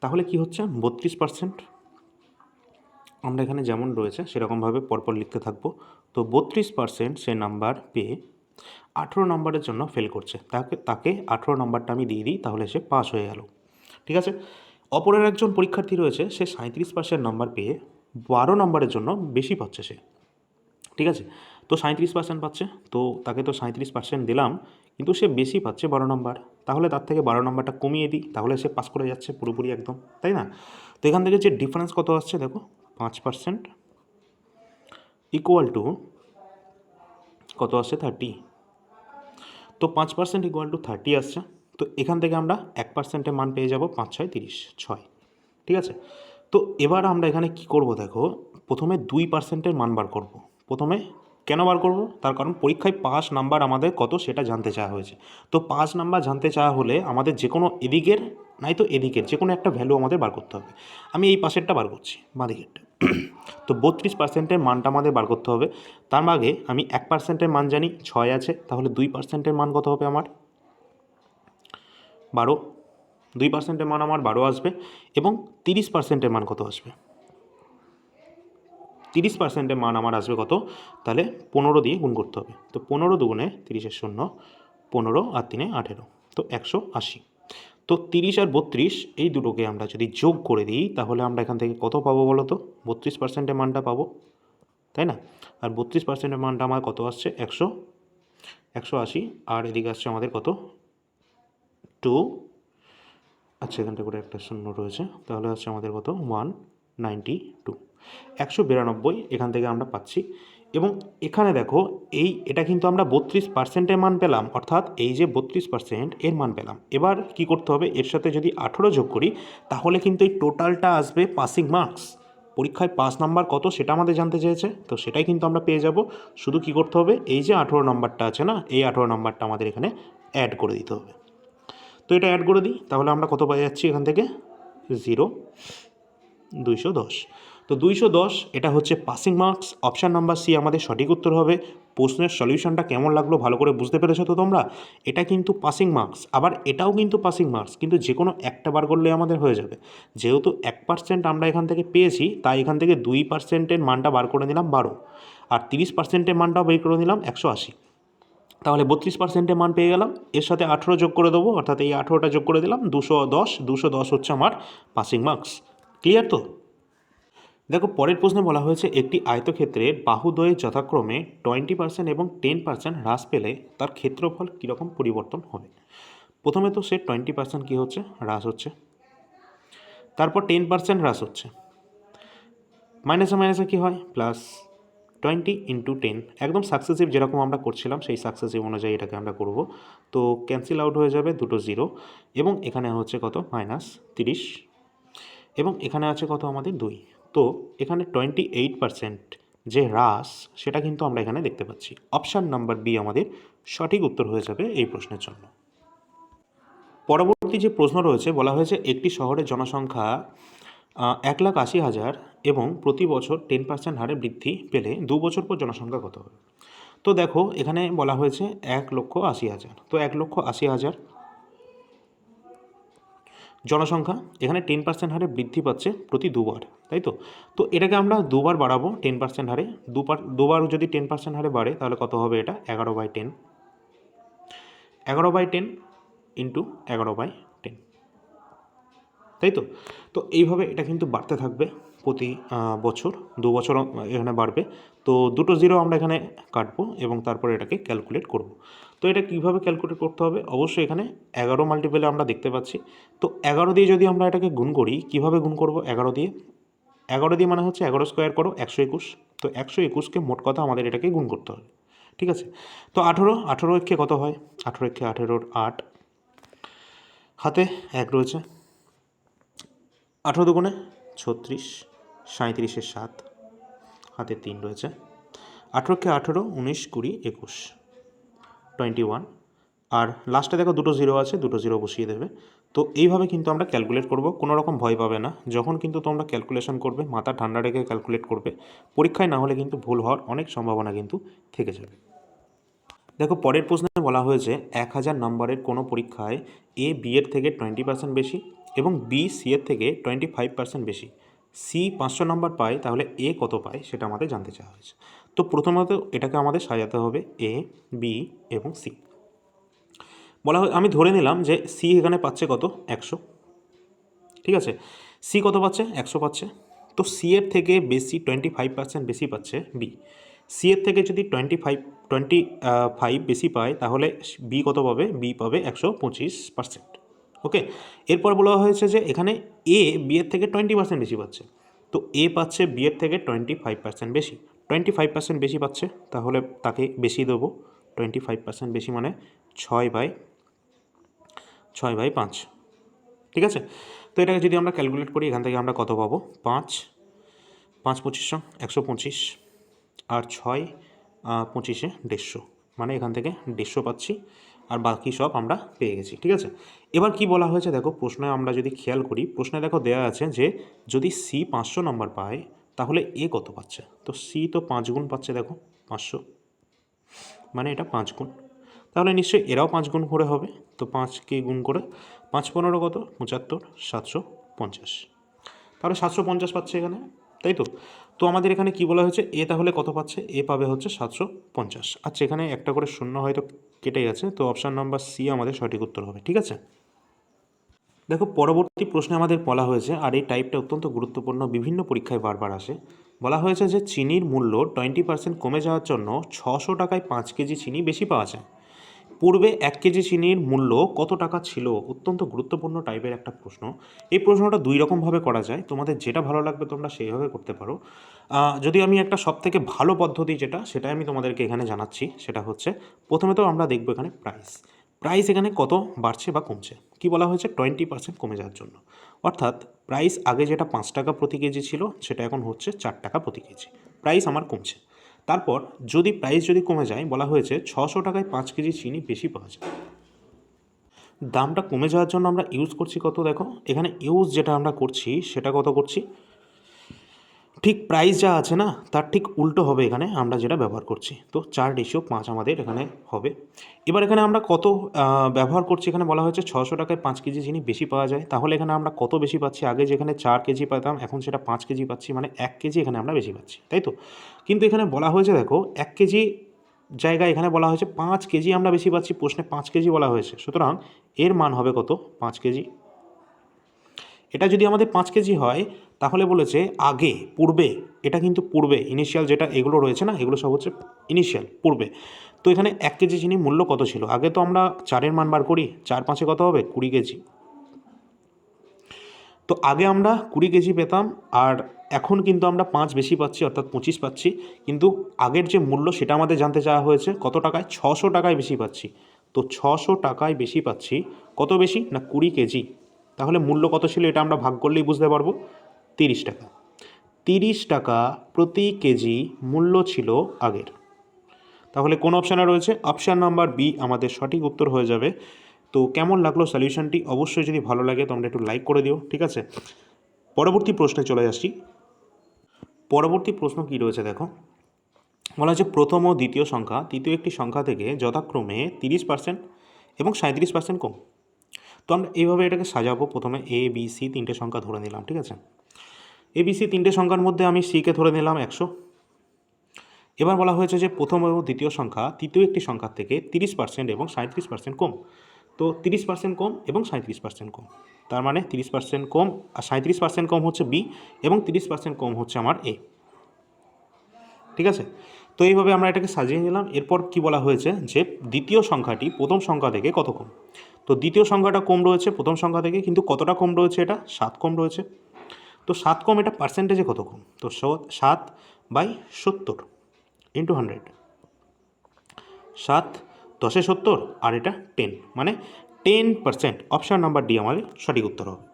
তাহলে কি হচ্ছে 32%? আমরা এখানে যেমন রয়েছে সেরকমভাবে পরপর লিখতে থাকবো। তো 32% সে নাম্বার পেয়ে 18 নাম্বারের জন্য ফেল করছে, তাকে 18 নাম্বারটা আমি দিয়ে দিই, তাহলে সে পাস হয়ে গেল। ঠিক আছে। অপরের একজন পরীক্ষার্থী রয়েছে, সে 37% নাম্বার পেয়ে 12 নাম্বারের জন্য বেশি পাচ্ছে সে। ঠিক আছে, তো 37% পাচ্ছে, তো তাকে তো 37% দিলাম, কিন্তু সে বেশি পাচ্ছে 12 নাম্বার। তাহলে তার থেকে 12 নাম্বারটা কমিয়ে দিই, তাহলে সে পাস করে যাচ্ছে পুরোপুরি একদম, তাই না? তো এখান থেকে যে ডিফারেন্স কত আসছে দেখো, 5% ইকুয়াল টু কত আসছে? 30। তো 5% ইকুয়াল টু 30 আসছে। তো এখান থেকে আমরা 1%-এর মান পেয়ে যাব, 5 6 30, 6। ঠিক আছে, তো এবার আমরা এখানে কি করব দেখো, প্রথমে 2%-এর মান বার করব। প্রথমে কেন বার করব? তার কারণ পরীক্ষায় 5 নাম্বার আমাদের কত সেটা জানতে চাওয়া হয়েছে। তো 5 নাম্বার জানতে চাওয়া হলে আমাদের যে কোনো এদিকের নাই তো এদিকের যে কোনো একটা ভ্যালু আমাদের বার করতে হবে। আমি এই পাশেরটা বার করছি, বাঁ দিকেরটা। তো 32%-এর মানটা আমাদের বার করতে হবে। তার আগে আমি 1%-এর মান জানি 6 আছে, তাহলে 2%-এর মান কত হবে আমার? 12। 2%-এর মান আমার 12 আসবে, এবং 30%-এর মান কত আসবে? 30%-এর মান আমার আসবে কত? তাহলে 15 দিয়ে গুণ করতে হবে। তো 15 দুগুণে 30-এর শূন্য, 15 আর 3-এ 18, তো 180। তো 30 আর 32 এই দুটোকে আমরা যদি যোগ করে দিই, তাহলে আমরা এখান থেকে কত পাবো বলো তো? 32%-এর মানটা পাবো, তাই না? আর 32%-এর মানটা আমার কত আসছে? 180। আর এদিকে আসছে আমাদের কত? 2। আচ্ছা, এখানটা করে একটা শূন্য রয়েছে, তাহলে হচ্ছে আমাদের কত? 192, 192 এখান থেকে আমরা পাচ্ছি। এবং এখানে দেখো, এটা কিন্তু আমরা 32%-এর মান পেলাম, অর্থাৎ এই যে 32% এর মান পেলাম। এবার কি করতে হবে? এর সাথে যদি 18 যোগ করি, তাহলে কিন্তু এই টোটালটা আসবে পাসিং মার্কস। পরীক্ষায় 5 নাম্বার কত সেটা আমাদের জানতে চেয়েছে, তো সেটাই কিন্তু আমরা পেয়ে যাব। শুধু কি করতে হবে? এই যে 18 নাম্বারটা আছে না, এই 18 নাম্বারটা আমাদের এখানে অ্যাড করে দিতে হবে। তো এটা অ্যাড করে দিই, তাহলে আমরা কত পাই যাচ্ছি এখান থেকে 0, 210। তো 210 এটা হচ্ছে passing marks. Option number C আমাদের সঠিক উত্তর হবে। প্রশ্নের সলিউশনটা কেমন লাগলো ভালো করে বুঝতে পেরেছো তো তোমরা? এটা কিন্তু পাসিং মার্কস, আবার এটাও কিন্তু পাসিং মার্কস, কিন্তু যে কোনো একটা বার করলে আমাদের হয়ে যাবে। যেহেতু 1% আমরা এখান থেকে পেয়েছি, তাই এখান থেকে 2%-এর মানটা বার করে নিলাম 12, আর 30%-এর মানটাও বের করে নিলাম 180। তাহলে 32%-এর মান পেয়ে গেলাম। এর সাথে 18 যোগ করে দেবো, অর্থাৎ এই 18টা যোগ করে দিলাম, 210 হচ্ছে আমার পাসিং মার্কস। ক্লিয়ার তো? দেখো পরের প্রশ্নে বলা হয়েছে একটি আয়তক্ষেত্রের বাহুদ্বয়ে যথাক্রমে 20% এবং 10% হ্রাস পেলে তার ক্ষেত্রফল কীরকম পরিবর্তন হবে। প্রথমে তো সে 20% কী হচ্ছে, হ্রাস হচ্ছে, তারপর 10% হ্রাস হচ্ছে, মাইনাসে মাইনাসে কী হয়, প্লাস 20 × 10, একদম সাকসেসিভ যেরকম আমরা করছিলাম সেই সাকসেসিভ অনুযায়ী এটাকে আমরা করব। তো ক্যান্সেল আউট হয়ে যাবে, দুটো 0, এবং এখানে হচ্ছে কত, -30, এবং এখানে আছে কত আমাদের 2। তো এখানে 28% যে হ্রাস সেটা কিন্তু আমরা এখানে দেখতে পাচ্ছি। অপশান নাম্বার বি আমাদের সঠিক উত্তর হয়ে যাবে এই প্রশ্নের জন্য। পরবর্তী যে প্রশ্ন রয়েছে বলা হয়েছে একটি শহরের জনসংখ্যা 1,80,000 এবং প্রতি বছর 10% হারে বৃদ্ধি পেলে 2 বছর পর জনসংখ্যা কত হবে। তো দেখো এখানে বলা হয়েছে 1,80,000, তো 1,80,000 জনসংখ্যা এখানে 10% হারে বৃদ্ধি পাচ্ছে প্রতি 2 বার, তাই তো? তো এটাকে আমরা 2 বার বাড়াবো 10% হারে, দুবার যদি 10% হারে বাড়ে তাহলে কত হবে, এটা 11/10, 11/10 ইন্টু 11/10, তাই তো? তো এইভাবে এটা কিন্তু বাড়তে থাকবে প্রতি বছর, 2 বছর এখানে বাড়বে। তো দুটো 0 আমরা এখানে কাটবো এবং তারপরে এটাকে ক্যালকুলেট করব। তো এটা কীভাবে ক্যালকুলেট করতে হবে, অবশ্যই এখানে 11 মাল্টিপেলে আমরা দেখতে পাচ্ছি। তো 11 দিয়ে যদি আমরা এটাকে গুণ করি, কীভাবে গুণ করব, 11 দিয়ে, 11 দিয়ে মানে হচ্ছে 11 স্কোয়ার করো 121। তো 121কে মোট কথা আমাদের এটাকে গুণ করতে হবে, ঠিক আছে? তো 18 একে কত হয়, 18 একে 18 8, হাতে 1 রয়েছে, 18 দুগুণে 36, 37-এ 7, হাতে 3 রয়েছে, 18কে 18, 19, 20, 21, 21, আর লাস্টে দেখো দুটো 0 আছে, দুটো 0 বসিয়ে দেবে। তো এইভাবে কিন্তু আমরা ক্যালকুলেট করব, কোনো রকম ভয় পাবে না। যখন কিন্তু তোমরা ক্যালকুলেশন করবে মাথা ঠান্ডা রেখে ক্যালকুলেট করবে, পরীক্ষায় না হলে কিন্তু ভুল হওয়ার অনেক সম্ভাবনা কিন্তু থেকে যাবে। দেখো পরের প্রশ্নে বলা হয়েছে 1000 নম্বরের কোনো পরীক্ষায় এ বি এর থেকে 20% বেশি এবং বি সি এর থেকে 25% বেশি, সি 500 নম্বর পায়, তাহলে এ কত পায় সেটা আমাদের জানতে চাওয়া হয়েছে। তো প্রথমত এটাকে আমাদের সাজাতে হবে এ, বি এবং সি। বলা হয়, আমি ধরে নিলাম যে সি এখানে পাচ্ছে কত, 100, ঠিক আছে? সি কত পাচ্ছে, 100 পাচ্ছে। তো সি এর থেকে বেশি 25% বেশি পাচ্ছে বি। সি এর থেকে যদি 25 বেশি পায় তাহলে বি কত পাবে, বি পাবে 125%। ওকে, এরপর বলা হয়েছে যে এখানে এ বি এর থেকে 20% বেশি পাচ্ছে। তো এ পাচ্ছে বি এর থেকে 25% বেশি, 25% বেশি পাচ্ছে, তাহলে তাকে বেশি দেবো। 25% বেশি মানে 6/5, ঠিক আছে? তো এটাকে যদি আমরা ক্যালকুলেট করি এখান থেকে আমরা কত পাবো, 5 25 125, আর 6 25-এ 150, মানে এখান থেকে 150 পাচ্ছি, আর বাকি সব আমরা পেয়ে গেছি, ঠিক আছে? এবার কি বলা হয়েছে দেখো প্রশ্নে আমরা যদি খেয়াল করি, প্রশ্নে দেখো দেওয়া আছে যে যদি সি 500 নম্বর পায় তাহলে এ কত পাচ্ছে। তো সি তো 5 গুণ পাচ্ছে, দেখো 500, মানে এটা 5 গুণ, তাহলে নিশ্চয়ই এরাও 5 গুণ করে হবে। তো 5কে গুণ করে 5 15 কত, 75, 750, তাহলে 750 পাচ্ছে এখানে, তাই তো? তো আমাদের এখানে কি বলা হয়েছে, এ তাহলে কত পাচ্ছে, এ পাবে হচ্ছে 750। আচ্ছা, এখানে একটা করে শূন্য হয়তো কেটে গেছে, তো অপশান নাম্বার সি আমাদের সঠিক উত্তর হবে, ঠিক আছে? দেখো পরবর্তী প্রশ্নে আমাদের বলা হয়েছে, আর এই টাইপটা অত্যন্ত গুরুত্বপূর্ণ, বিভিন্ন পরীক্ষায় বারবার আসে। বলা হয়েছে যে চিনির মূল্য 20% কমে যাওয়ার জন্য 600 টাকায় 5 কেজি চিনি বেশি পাওয়া যায়। পূর্বে 1 কেজি চিনির মূল্য কত টাকা ছিল? অত্যন্ত গুরুত্বপূর্ণ টাইপের একটা প্রশ্ন। এই প্রশ্নটা 2 রকমভাবে করা যায়, তোমাদের যেটা ভালো লাগবে তোমরা সেইভাবে করতে পারো। যদি আমি একটা সবথেকে ভালো পদ্ধতি সেটাই আমি তোমাদেরকে এখানে জানাচ্ছি, সেটা হচ্ছে প্রথমে তো আমরা দেখব এখানে প্রাইস এখানে কত বাড়ছে বা কমছে। কি বলা হয়েছে, 20% কমে যাওয়ার জন্য, অর্থাৎ প্রাইস আগে যেটা 5 টাকা প্রতি কেজি ছিল সেটা এখন হচ্ছে 4 টাকা প্রতি কেজি, প্রাইস আমার কমছে। তারপর প্রাইস যদি কমে যায়, বলা হয়েছে 600 টাকায় 5 কেজি চিনি বেশি পাওয়া যায়। দামটা কমে যাওয়ার জন্য আমরা ইউজ করছি কত, দেখো এখানে ইউজ যেটা আমরা করছি সেটা কত করছি, ঠিক প্রাইস যা আছে না তার ঠিক উল্টো হবে এখানে আমরা যেটা ব্যবহার করছি। তো 4:5 আমাদের এখানে হবে। এবার এখানে আমরা কত ব্যবহার করছি, এখানে বলা হয়েছে 600 টাকায় 5 কেজি চিনি বেশি পাওয়া যায়। তাহলে এখানে আমরা কত বেশি পাচ্ছি, আগে যেখানে 4 কেজি পেতাম এখন সেটা 5 কেজি পাচ্ছি, মানে 1 কেজি এখানে আমরা বেশি পাচ্ছি, তাই তো। কিন্তু এখানে বলা হয়েছে দেখো 1 কেজি জায়গায় এখানে বলা হয়েছে 5 কেজি আমরা বেশি পাচ্ছি, প্রশ্নে 5 কেজি বলা হয়েছে, সুতরাং এর মান হবে কত, 5 কেজি। এটা যদি আমাদের 5 কেজি হয় তাহলে বলেছে আগে পূর্বে, এটা কিন্তু পূর্বে ইনিশিয়াল যেটা এগুলো রয়েছে না এগুলো সব হচ্ছে ইনিশিয়াল পূর্বে। তো এখানে 1 কেজি চিনি মূল্য কত ছিল, আগে তো আমরা 4-এর মান বার করি, 4-5 কত হবে 20 কেজি। তো আগে আমরা 20 কেজি পেতাম আর এখন কিন্তু আমরা 5 বেশি পাচ্ছি অর্থাৎ 25 পাচ্ছি, কিন্তু আগের যে মূল্য সেটা আমাদের জানতে চাওয়া হয়েছে কত টাকায়, 600 টাকায় বেশি পাচ্ছি। তো 600 টাকায় বেশি পাচ্ছি, কত বেশি না 20 কেজি। তাহলে মূল্য কত ছিল এটা আমরা ভাগ করলেই বুঝতে পারবো, 30 টাকা। 30 টাকা প্রতি কেজি মূল্য ছিল আগের। তাহলে কোন অপশানে রয়েছে, অপশান নাম্বার বি আমাদের সঠিক উত্তর হয়ে যাবে। তো কেমন লাগলো সলিউশনটি, অবশ্যই যদি ভালো লাগে তোমরা একটু লাইক করে দিও, ঠিক আছে। পরবর্তী প্রশ্নে চলে আসছি। পরবর্তী প্রশ্ন কী রয়েছে দেখো, বলা হচ্ছে প্রথম ও দ্বিতীয় সংখ্যা তৃতীয় একটি সংখ্যা থেকে যথাক্রমে 30% এবং 37% কম। তো আমরা এইভাবে এটাকে সাজাবো, প্রথমে এ বি সি তিনটে সংখ্যা ধরে নিলাম, ঠিক আছে। এ বি সি তিনটে সংখ্যার মধ্যে আমি সিকে ধরে নিলাম 100। এবার বলা হয়েছে যে প্রথম এবং দ্বিতীয় সংখ্যা তৃতীয় একটি সংখ্যার থেকে 30% এবং 37% কম। তো 30% কম এবং 37% কম, তার মানে 30% কম আর 37% কম হচ্ছে বি এবং 30% কম হচ্ছে আমার এ, ঠিক আছে। তো এইভাবে আমরা এটাকে সাজিয়ে নিলাম। এরপর কি বলা হয়েছে যে দ্বিতীয় সংখ্যাটি প্রথম সংখ্যা থেকে কত কম। তো দ্বিতীয় সংখ্যাটা কম রয়েছে প্রথম সংখ্যা থেকে, কিন্তু কতটা কম রয়েছে, এটা 7 কম রয়েছে। তো 7 কম, এটা পার্সেন্টেজে কত কম, তো 7/70 ইন্টু 100, 7 10 70 আর এটা 10, মানে 10%। অপশান নাম্বার ডি আমাদের সঠিক উত্তর হবে।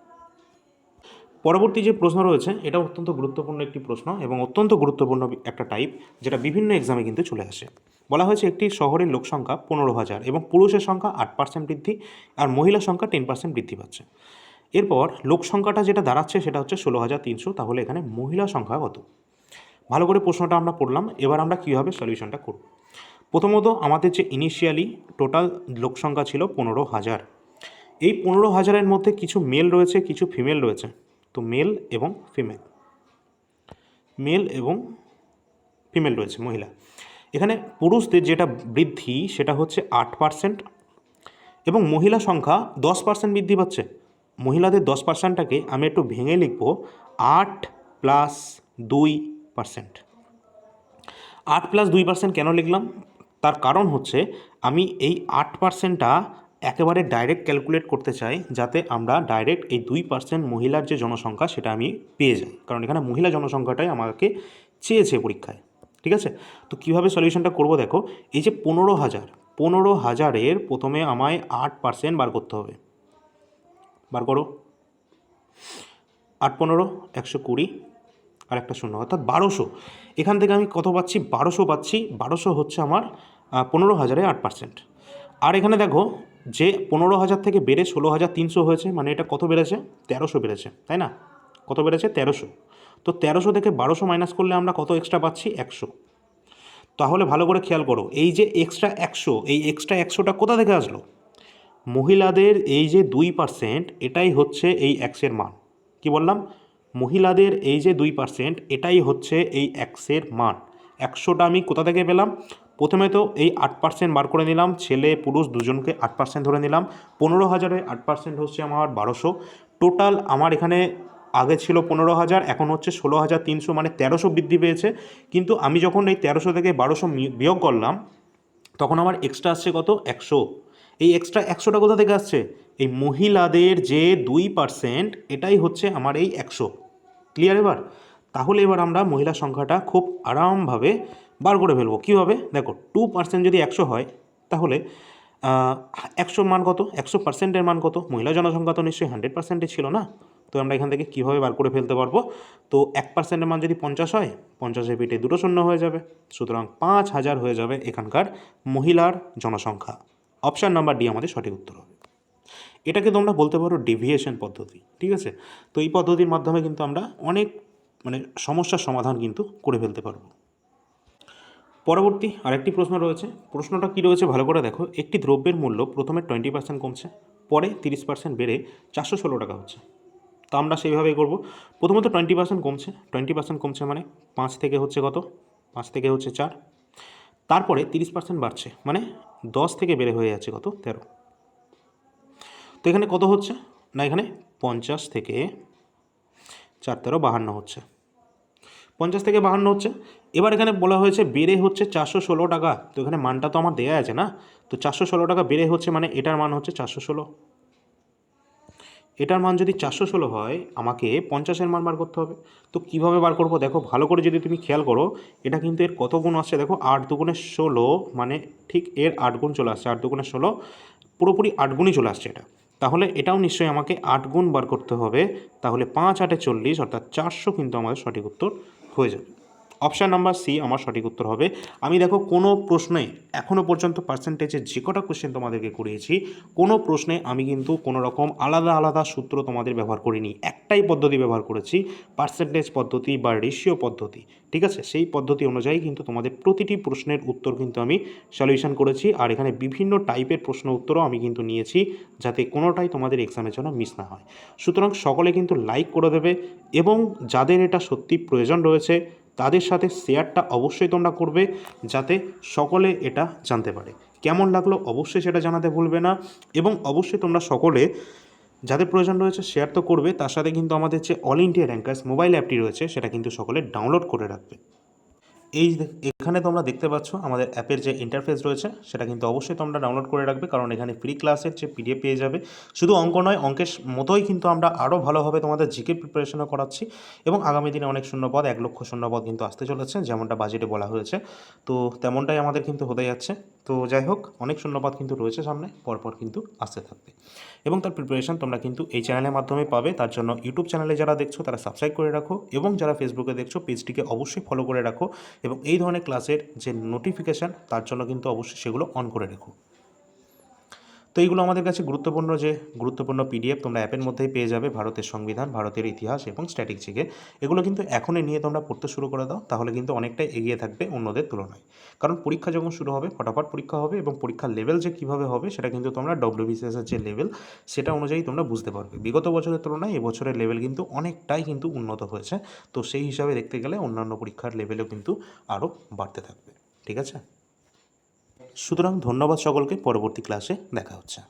পরবর্তী যে প্রশ্ন রয়েছে এটা অত্যন্ত গুরুত্বপূর্ণ একটি প্রশ্ন এবং অত্যন্ত গুরুত্বপূর্ণ একটা টাইপ, যেটা বিভিন্ন এক্সামে কিন্তু চলে আসে। বলা হয়েছে একটি শহরের লোক সংখ্যা 15,000 এবং পুরুষের সংখ্যা 8% বৃদ্ধি আর মহিলা সংখ্যা 10% বৃদ্ধি পাচ্ছে। এরপর লোক সংখ্যাটা যেটা দাঁড়াচ্ছে সেটা হচ্ছে 16,300, তাহলে এখানে মহিলা সংখ্যা কত। ভালো করে প্রশ্নটা আমরা পড়লাম, এবার আমরা কীভাবে সলিউশনটা করব। প্রথমত আমাদের যে ইনিশিয়ালি টোটাল লোক সংখ্যা ছিল 15,000, এই 15,000-এর মধ্যে কিছু মেল রয়েছে কিছু ফিমেল রয়েছে। তো মেল এবং ফিমেল রয়েছে, মহিলা। এখানে পুরুষদের যেটা বৃদ্ধি সেটা হচ্ছে 8% এবং মহিলা সংখ্যা 10% বৃদ্ধি পাচ্ছে। মহিলাদের 10%টাকে আমি একটু ভেঙে লিখব 8+2%। 8+2% কেন লিখলাম, তার কারণ হচ্ছে আমি এই 8%টা একেবারে ডাইরেক্ট ক্যালকুলেট করতে চাই, যাতে আমরা ডাইরেক্ট এই 2% মহিলার যে জনসংখ্যা সেটা আমি পেয়ে যাই, কারণ এখানে মহিলা জনসংখ্যাটাই আমাকে চেয়েছে পরীক্ষায়, ঠিক আছে। তো কীভাবে সলিউশনটা করব দেখো, এই যে 15,000-এর প্রথমে আমায় 8% বার করতে হবে, বার করো। 8×15 120 আর একটা শূন্য অর্থাৎ 1200। এখান থেকে আমি কত পাচ্ছি, 1200 পাচ্ছি। 1200 হচ্ছে আমার 15,000-এ 8%। আর এখানে দেখো যে 15,000 থেকে বেড়ে 16,300 হয়েছে, মানে এটা কত বেড়েছে, 1300 বেড়েছে, তাই না। কত বেড়েছে, 1300। তো 1300 থেকে 1200 মাইনাস করলে আমরা কত এক্সট্রা পাচ্ছি, 100। তাহলে ভালো করে খেয়াল করো, এই যে এক্সট্রা 100, এই এক্সট্রা 100টা কোথা থেকে আসলো, মহিলাদের এই যে 2%, এটাই হচ্ছে এই এক্সের মান। কি বললাম, মহিলাদের এই যে 2%, এটাই হচ্ছে এই এক্সের মান। 100টা আমি কোথা থেকে পেলাম, প্রথমে তো এই 8% বার করে নিলাম, ছেলে পুরুষ দুজনকে 8% ধরে নিলাম। 15,000-এ 8% হচ্ছে আমার 1200। টোটাল আমার এখানে আগে ছিল 15,000, এখন হচ্ছে 16,300, মানে 1300 বৃদ্ধি পেয়েছে। কিন্তু আমি যখন এই 1300 থেকে 1200 বিয়োগ করলাম তখন আমার এক্সট্রা আসছে কত, 100। এই এক্সট্রা 100টা কোথা থেকে আসছে, এই মহিলাদের যে 2%, এটাই হচ্ছে আমার এই 100। ক্লিয়ার এবার। তাহলে এবার আমরা মহিলা সংখ্যাটা খুব আরামভাবে বার করে ফেলবো। কীভাবে দেখো, 2% যদি 100 হয় তাহলে 100 মান কত, 100%-এর মান কত, মহিলা জনসংখ্যা তো নিশ্চয়ই 100%-এ ছিল না। তো আমরা এখান থেকে কীভাবে বার করে ফেলতে পারবো, তো 1%-এর মান যদি 50 হয়, 50-এর পিঠে দুটো শূন্য হয়ে যাবে, সুতরাং 5,000 হয়ে যাবে এখানকার মহিলার জনসংখ্যা। অপশান নাম্বার ডি আমাদের সঠিক উত্তর হবে। এটাকে তোমরা বলতে পারো ডেভিয়েশন পদ্ধতি, ঠিক আছে। তো এই পদ্ধতির মাধ্যমে কিন্তু আমরা অনেক সমস্যার সমাধান কিন্তু করে ফেলতে পারবো। পরবর্তী আরেকটি প্রশ্ন রয়েছে। প্রশ্নটা কী রয়েছে ভালো করে দেখো। একটি দ্রব্যের মূল্য প্রথমে 20% কমছে, পরে 30% বেড়ে 416 টাকা হচ্ছে। তো আমরা সেইভাবেই করব। প্রথমত 20% কমছে, 20% কমছে মানে 5 থেকে হচ্ছে কত, 5 থেকে হচ্ছে 4, তারপরে 30% বাড়ছে মানে 10 থেকে বেড়ে হয়ে যাচ্ছে কত, 13। তো এখানে কত হচ্ছে না, এখানে 50 থেকে 4 13 52 হচ্ছে, 50 থেকে 52 হচ্ছে। এবার এখানে বলা হয়েছে বেড়ে হচ্ছে 416 টাকা। তো এখানে মানটা তো আমার দেয়া আছে না, তো 416 টাকা বেড়ে হচ্ছে মানে এটার মান হচ্ছে 416। এটার মান যদি 416 হয়, আমাকে 50-এর মান বার করতে হবে। তো কীভাবে বার করব দেখো ভালো করে যদি তুমি খেয়াল করো, এটা কিন্তু এর কত গুণ আসছে দেখো, 8 দুগুণে 16, মানে ঠিক এর 8 গুণ চলে আসছে, 8 দুগুণে 16, পুরোপুরি 8 গুণই চলে আসছে এটা। তাহলে এটাও নিশ্চয়ই আমাকে 8 গুণ বার করতে হবে। তাহলে 5 8 40, অর্থাৎ 400 কিন্তু আমাদের সঠিক উত্তর হয়ে যাবে। অপশান নাম্বার সি আমার সঠিক উত্তর হবে। আমি দেখো কোনো প্রশ্নে এখনও পর্যন্ত পার্সেন্টেজের যে কটা কোশ্চেন তোমাদেরকে করিয়েছি, কোনো প্রশ্নে আমি কিন্তু কোনো রকম আলাদা আলাদা সূত্র তোমাদের ব্যবহার করিনি, একটাই পদ্ধতি ব্যবহার করেছি, পার্সেন্টেজ পদ্ধতি বা রেশিও পদ্ধতি, ঠিক আছে। সেই পদ্ধতি অনুযায়ী কিন্তু তোমাদের প্রতিটি প্রশ্নের উত্তর কিন্তু আমি সলিউশন করেছি। আর এখানে বিভিন্ন টাইপের প্রশ্ন উত্তরও আমি কিন্তু নিয়েছি, যাতে কোনোটাই তোমাদের এক্সামের জন্য মিস না হয়। সুতরাং সকলে কিন্তু লাইক করে দেবে, এবং যাদের এটা সত্যি প্রয়োজন রয়েছে তাদের সাথে শেয়ারটা অবশ্যই তোমরা করবে, যাতে সকলে এটা জানতে পারে। কেমন লাগলো অবশ্যই সেটা জানাতে ভুলবে না, এবং অবশ্যই তোমরা সকলে যাদের প্রয়োজন রয়েছে শেয়ার তো করবে, তার সাথে কিন্তু আমাদের যে অল ইন্ডিয়া র্যাঙ্কার্স মোবাইল অ্যাপটি রয়েছে সেটা কিন্তু সকলে ডাউনলোড করে রাখবে। এখানে তোমরা দেখতে পাচ্ছ আমাদের অ্যাপের যে ইন্টারফেস রয়েছে সেটা কিন্তু অবশ্যই তোমরা ডাউনলোড করে রাখবে, কারণ এখানে ফ্রি ক্লাসের যে পিডিএফ পেয়ে যাবে। শুধু অঙ্ক নয়, অঙ্কের মতোই কিন্তু আমরা আরও ভালোভাবে তোমাদের জিকে প্রিপারেশনও করাচ্ছি, এবং আগামী দিনে অনেক শূন্যপদ, 1 লক্ষ শূন্যপদ কিন্তু আসতে চলেছে, যেমনটা বাজেটে বলা হয়েছে। তো তেমনটাই আমাদের কিন্তু হতে যাচ্ছে। তো যাই হোক, অনেক শূন্যপদ কিন্তু রয়েছে সামনে, পরপর কিন্তু আসতে থাকবে, এবং তার প্রিপারেশন তোমরা কিন্তু এই চ্যানেলের মাধ্যমে পাবে। তার জন্য ইউটিউব চ্যানেলে যারা দেখছো তারা সাবস্ক্রাইব করে রাখো, এবং যারা ফেসবুকে দেখছো পেজটিকে অবশ্যই ফলো করে রাখো, এবং এই ধরনের ক্লাসের যে নোটিফিকেশান তার জন্য কিন্তু অবশ্যই সেগুলো অন করে রেখো। তো এইগুলো আমাদের কাছে গুরুত্বপূর্ণ পিডিএফ তোমরা অ্যাপের মধ্যেই পেয়ে যাবে। ভারতের সংবিধান, ভারতের ইতিহাস এবং স্ট্র্যাটেজিকে, এগুলো কিন্তু এখনই নিয়ে তোমরা পড়তে শুরু করে দাও, তাহলে কিন্তু অনেকটাই এগিয়ে থাকবে অন্যদের তুলনায়। কারণ পরীক্ষা যখন শুরু হবে ফটাফট পরীক্ষা হবে, এবং পরীক্ষার লেভেল যে কীভাবে হবে সেটা কিন্তু তোমরা ডব্লিউবিসিএসের যে লেভেল সেটা অনুযায়ী তোমরা বুঝতে পারবে। বিগত বছরের তুলনায় এবছরের লেভেল কিন্তু অনেকটাই কিন্তু উন্নত হয়েছে। তো সেই হিসাবে দেখতে গেলে অন্যান্য পরীক্ষার লেভেলও কিন্তু আরও বাড়তে থাকবে, ঠিক আছে। সুতরাং ধন্যবাদ সকলকে, পরবর্তী ক্লাসে দেখা হচ্ছে।